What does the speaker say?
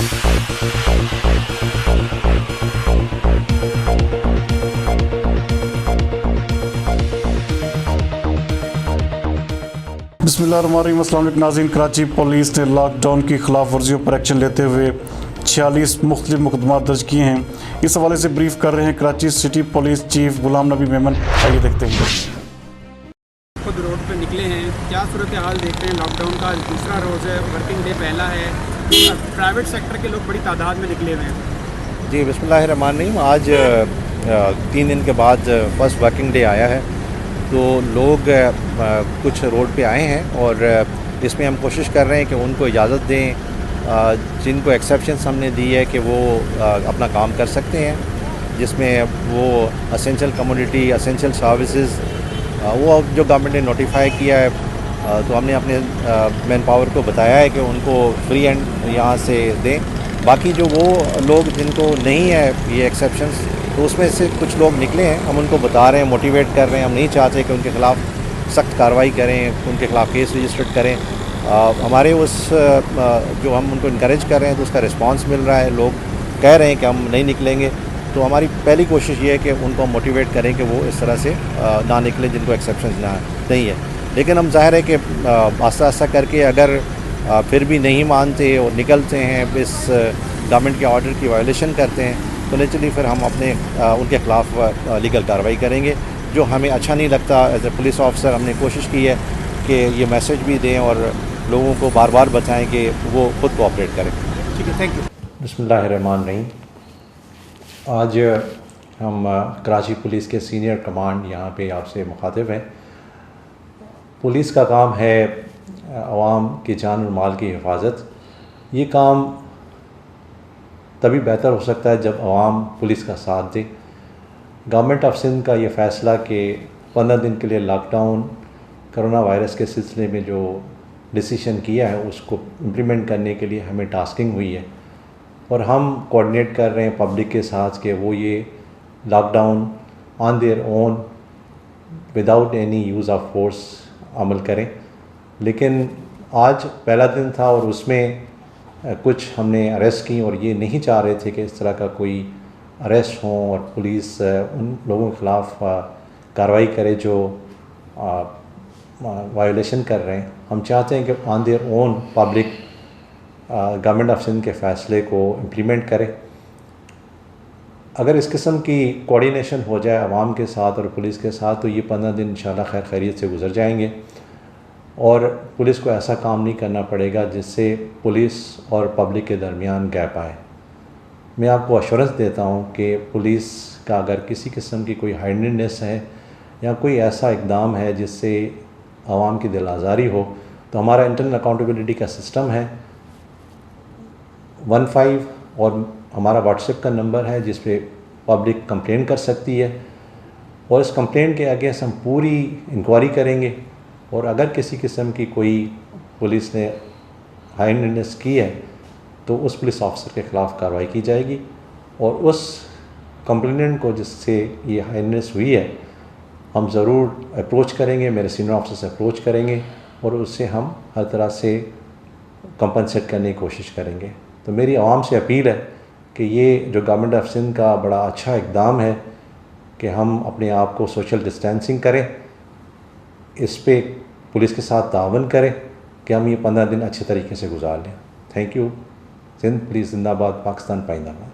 बिस्मिल्लाहिर्रहमानिर्रहीम। अस्सलाम वालेकुम नाज़रीन। कराची पुलिस ने लॉकडाउन की खिलाफ वर्जियों पर एक्शन लेते हुए 46 मुख्तलिफ मुकदमा दर्ज किए हैं। इस हवाले से ब्रीफ कर रहे हैं Karachi city police chief Ghulam Nabi Memon. आइए देखते हैं। खुद रोड पे निकले हैं, क्या सूरत हाल देख रहे हैं? लॉकडाउन का दूसरा रोज़ है, वर्किंग डे पहला है, प्राइवेट सेक्टर के लोग बड़ी तादाद में निकले हुए हैं। जी बिस्मिल्लाहिर्रहमानिर्रहीम। आज 3 दिन के बाद फर्स्ट वर्किंग डे आया है, तो लोग कुछ रोड पे आए हैं और इसमें हम कोशिश कर रहे हैं कि उनको इजाज़त दें, जिनको एक्सेप्शंस हमने दी है कि वो अपना काम कर सकते हैं, जिसमें वो असेंशियल कमोडिटी, असेंशियल सर्विसेज वो जो गवर्नमेंट ने नोटिफाई किया है, तो हमने अपने मैन पावर को बताया है कि उनको फ्री एंड यहाँ से दें। बाकी जो वो लोग जिनको नहीं है ये एक्सेप्शंस, तो उसमें से कुछ लोग निकले हैं, हम उनको बता रहे हैं, मोटिवेट कर रहे हैं। हम नहीं चाहते कि उनके ख़िलाफ़ सख्त कार्रवाई करें, उनके ख़िलाफ़ केस रजिस्टर्ड करें। हमारे उस जो हम उनको इनकरेज कर रहे हैं तो उसका रिस्पांस मिल रहा है। लोग कह रहे हैं कि हम नहीं निकलेंगे, तो हमारी पहली कोशिश ये है कि उनको मोटिवेट करें कि वो इस तरह से ना निकलें जिनको एक्सेप्शंस ना नहीं है। लेकिन हम ज़ाहिर है कि आस्ता आस्ता करके अगर फिर भी नहीं मानते और निकलते हैं, इस गवर्नमेंट के ऑर्डर की वायलेशन करते हैं, तो नेचुरली फिर हम अपने उनके ख़िलाफ़ लीगल कार्रवाई करेंगे, जो हमें अच्छा नहीं लगता। एज ए पुलिस ऑफिसर हमने कोशिश की है कि ये मैसेज भी दें और लोगों को बार बार बताएं कि वो खुद कोऑपरेट करें। ठीक है, थैंक यू। बिस्मिल्लाहिर्रहमानिर्रहीम। आज हम कराची पुलिस के सीनियर कमांड यहाँ पे आपसे मुखातिब हैं। पुलिस का काम है आवाम की जान और माल की हिफाजत। ये काम तभी बेहतर हो सकता है जब आवाम पुलिस का साथ दे। गवर्नमेंट ऑफ सिंध का ये फ़ैसला कि 15 दिन के लिए लॉकडाउन कोरोना वायरस के सिलसिले में जो डिसीजन किया है उसको इम्प्लीमेंट करने के लिए हमें टास्किंग हुई है और हम कोऑर्डिनेट कर रहे हैं पब्लिक के साथ कि वो ये lockdown on their own without any use of force अमल करें। लेकिन आज पहला दिन था और उसमें कुछ हमने अरेस्ट की और ये नहीं चाह रहे थे कि इस तरह का कोई अरेस्ट हो और पुलिस उन लोगों के ख़िलाफ़ कार्रवाई करे जो वायोलेशन कर रहे हैं। हम चाहते हैं कि on their own public government of Sindh के फ़ैसले को इम्प्लीमेंट करे। अगर इस किस्म की कोऑर्डिनेशन हो जाए आवाम के साथ और पुलिस के साथ, तो ये 15 दिन इंशाल्लाह खैर खैरियत से गुजर जाएंगे और पुलिस को ऐसा काम नहीं करना पड़ेगा जिससे पुलिस और पब्लिक के दरमियान गैप आए। मैं आपको अश्योरेंस देता हूँ कि पुलिस का अगर किसी किस्म की कोई हाइंडेडनेस है या कोई ऐसा इकदाम है जिससे आवाम की दिल आज़ारी हो, तो हमारा इंटरनल अकाउंटेबिलिटी का सिस्टम है 15 और हमारा व्हाट्सएप का नंबर है जिस पे पब्लिक कंप्लेन कर सकती है और इस कंप्लेन के अगेंस्ट हम पूरी इंक्वायरी करेंगे और अगर किसी किस्म की कोई पुलिस ने हाइंडनेस की है तो उस पुलिस ऑफिसर के ख़िलाफ़ कार्रवाई की जाएगी और उस कंप्लेनेंट को जिससे ये हाइंडनेस हुई है हम ज़रूर अप्रोच करेंगे, मेरे सीनियर ऑफिसर से अप्रोच करेंगे और उससे हम हर तरह से कंपनसेट करने की कोशिश करेंगे। तो मेरी आवाम से अपील है कि ये जो गवर्नमेंट ऑफ सिंध का बड़ा अच्छा इक़दाम है कि हम अपने आप को सोशल डिस्टेंसिंग करें, इस पे पुलिस के साथ तावन करें कि हम ये 15 दिन अच्छे तरीके से गुजार लें। Thank you. सिंध पुलिस जिंदाबाद, पाकिस्तान पाइंदाबाद।